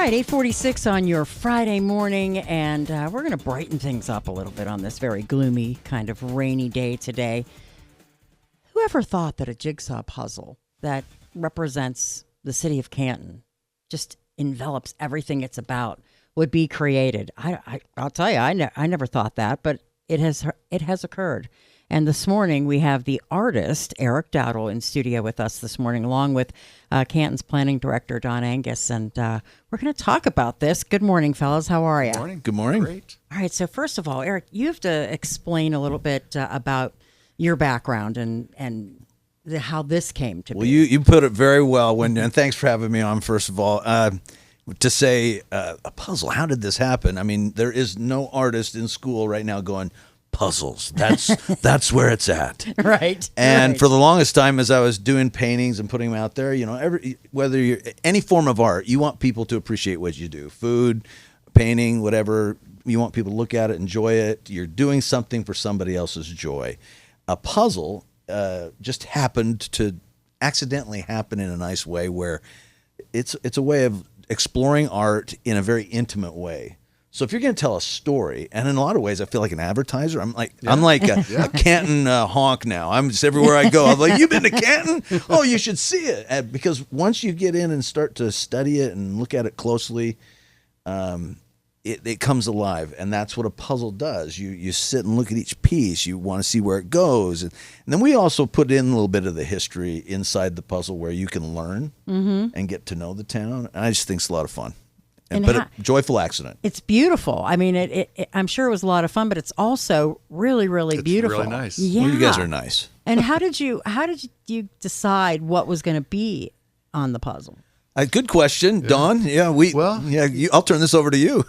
right, 8:46 on your Friday morning, and we're going to brighten things up a little bit on this very gloomy, kind of rainy day today. Whoever thought that a jigsaw puzzle that represents the city of Canton, just envelops everything it's about, would be created? I'll tell you, I never thought that, but it has occurred. And this morning, we have the artist, Eric Dowdle, in studio with us this morning, along with Canton's planning director, Don Angus. And we're going to talk about this. Good morning, fellas. How are you? Good morning. Good morning. Great. All right. So first of all, Eric, you have to explain a little bit about your background and how this came to be. Well, you put it very well, and thanks for having me on, first of all. To say a puzzle, how did this happen? I mean, there is no artist in school right now going, puzzles. That's where it's at. Right. And right. for the longest time, as I was doing paintings and putting them out there, whether you're any form of art, you want people to appreciate what you do. Food, painting, whatever. You want people to look at it, enjoy it. You're doing something for somebody else's joy. A puzzle just happened to accidentally happen in a nice way, where it's a way of exploring art in a very intimate way. So if you're going to tell a story, and in a lot of ways, I feel like an advertiser. I'm like a Canton honk now. I'm just everywhere I go. I'm like, you've been to Canton? Oh, you should see it. Because once you get in and start to study it and look at it closely, it comes alive, and that's what a puzzle does. You sit and look at each piece. You want to see where it goes, and then we also put in a little bit of the history inside the puzzle, where you can learn and get to know the town. And I just think it's a lot of fun. But a joyful accident. It's beautiful. I mean, I'm sure it was a lot of fun, but it's also really, really beautiful. Really nice. Yeah. Well, you guys are nice. And how did you decide what was going to be on the puzzle? Good question, Don. Yeah, I'll turn this over to you.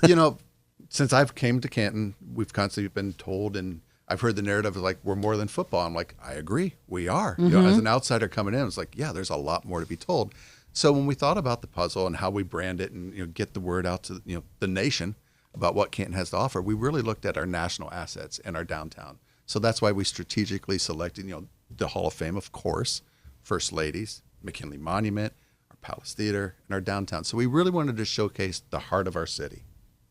Since I've came to Canton, we've constantly been told, and I've heard the narrative of like, we're more than football. I'm like, I agree, we are. Mm-hmm. As an outsider coming in, it's like, yeah, there's a lot more to be told. So when we thought about the puzzle and how we brand it and get the word out to the nation about what Canton has to offer, we really looked at our national assets and our downtown. So that's why we strategically selected the Hall of Fame, of course, First Ladies, McKinley Monument, our Palace Theater, and our downtown. So we really wanted to showcase the heart of our city.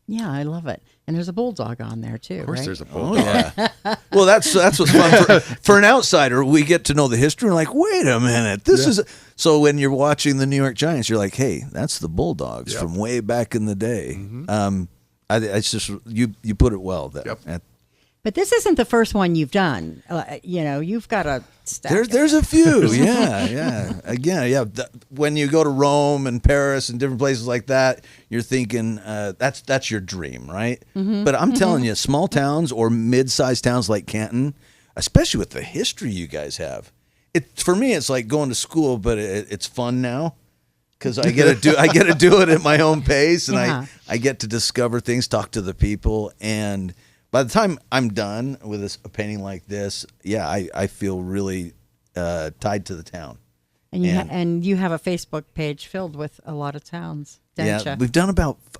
Yeah, I love it. And there's a bulldog on there too. Of course, right? there's a bulldog. Oh, yeah. Well, that's what's fun for an outsider. We get to know the history. And like, wait a minute, this is. So when you're watching the New York Giants, you're like, hey, that's the Bulldogs from way back in the day. Mm-hmm. It's just you put it well there. Yep. But this isn't the first one you've done. You've got a stack. There's a few. Yeah. Again, when you go to Rome and Paris and different places like that, you're thinking that's your dream, right? Mm-hmm. But I'm telling you, small towns or mid-sized towns like Canton, especially with the history you guys have, for me it's like going to school, but it's fun now. Because I get to do it at my own pace, and I get to discover things, talk to the people, and by the time I'm done with a painting like this, I feel really tied to the town. And you have a Facebook page filled with a lot of towns, don't you? We've done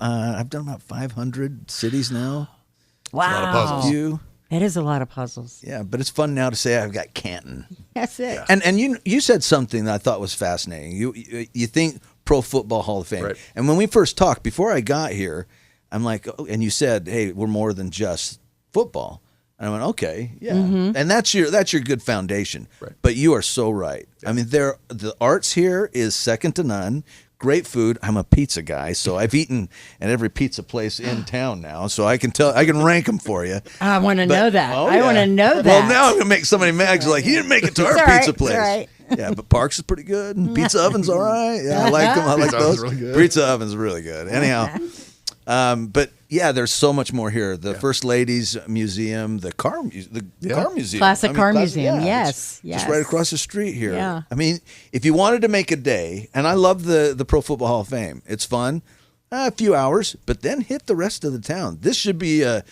I've done about 500 cities now. Wow, a lot of puzzles. It is a lot of puzzles. Yeah, but it's fun now to say I've got Canton. That's it. Yeah. And you said something that I thought was fascinating. You think Pro Football Hall of Fame, right. And when we first talked before I got here, I'm like, oh, and you said, hey, we're more than just football. And I went, okay, yeah. Mm-hmm. And that's your good foundation. Right. But you are so right. Yeah. I mean, the arts here is second to none. Great food. I'm a pizza guy, so I've eaten at every pizza place in town now, so I can rank them for you. I want to know that. Oh, I want to know that. Well, now I'm going to make somebody mad because like, he didn't make it to our pizza place. Right. Yeah, but Parks is pretty good. Pizza Oven's all right. Yeah, I like them. I like those. Really good. Pizza Oven's really good. Anyhow. But yeah, there's so much more here. The First Ladies Museum, the car museum, Classic car museum. Yes. Just right across the street here. Yeah. I mean, if you wanted to make a day, and I love the Pro Football Hall of Fame. It's fun, a few hours, but then hit the rest of the town. This should be a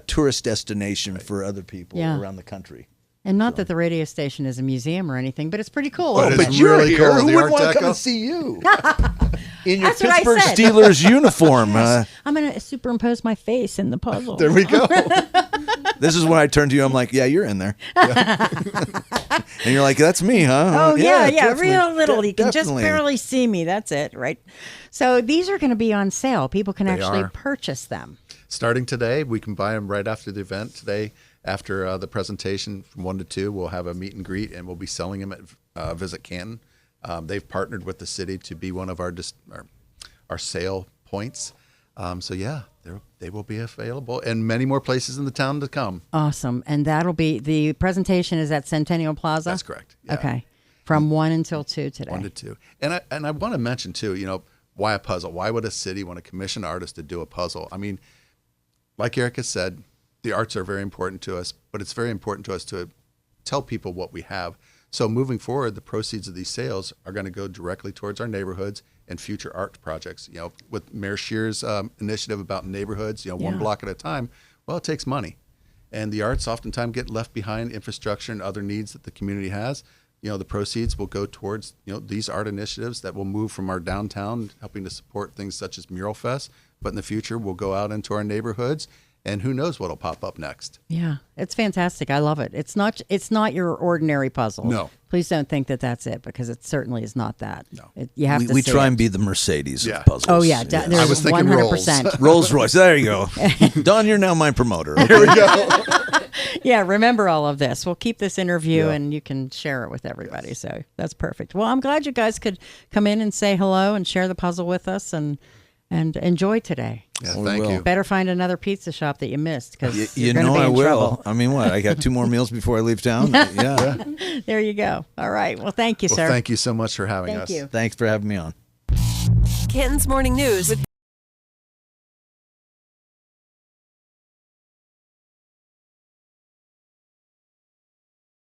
tourist destination for other people around the country. And not that the radio station is a museum or anything, but it's pretty cool. But it's you're really here. cool. Who The would Art want to come Deco. and see you? in your That's what I Pittsburgh said. Steelers uniform. I'm going to superimpose my face in the puzzle. There we go. This is when I turn to you. I'm like, yeah, you're in there. And you're like, that's me, huh? Oh, yeah, definitely. real little. You can just Definitely. barely see me. That's it, right? So these are going to be on sale. People can actually are. purchase them. Starting today, we can buy them right after the event. Today, after the presentation from 1 to 2, we'll have a meet and greet, and we'll be selling them at Visit Canton. They've partnered with the city to be one of our sale points. So yeah, they will be available, and many more places in the town to come. Awesome. And that'll be, the presentation is at Centennial Plaza? That's correct. Yeah. Okay. From 1 until 2 today. 1 to 2. And I want to mention too, why a puzzle? Why would a city want to commission artists to do a puzzle? I mean, like Eric has said, the arts are very important to us, but it's very important to us to tell people what we have. So moving forward, the proceeds of these sales are going to go directly towards our neighborhoods and future art projects. With Mayor Scheer's initiative about neighborhoods, one block at a time, well, it takes money. And the arts oftentimes get left behind, infrastructure and other needs that the community has. The proceeds will go towards, these art initiatives that will move from our downtown, helping to support things such as Mural Fest. But in the future, we'll go out into our neighborhoods, and who knows what'll pop up next. Yeah, it's fantastic. I love it. It's not your ordinary puzzle. No. Please don't think that that's it, because it certainly is not that. No. You have to We see try it. and be the Mercedes Yeah. of puzzles. Oh, yeah. Yes. There's I was thinking 100%. Rolls Royce. There you go. Don, you're now my promoter. Here we go. Yeah, remember all of this. We'll keep this interview Yeah. and you can share it with everybody. So that's perfect. Well, I'm glad you guys could come in and say hello and share the puzzle with us and enjoy today. Yeah, We thank will. you. Better find another pizza shop that you missed, because You you're going to know be I in will. trouble. I mean, what? I got 2 more meals before I leave town. Yeah. There you go. All right. Well, thank you, Well, sir. thank you so much for having Thank us. you. Thanks for having me on. Canton's Morning News with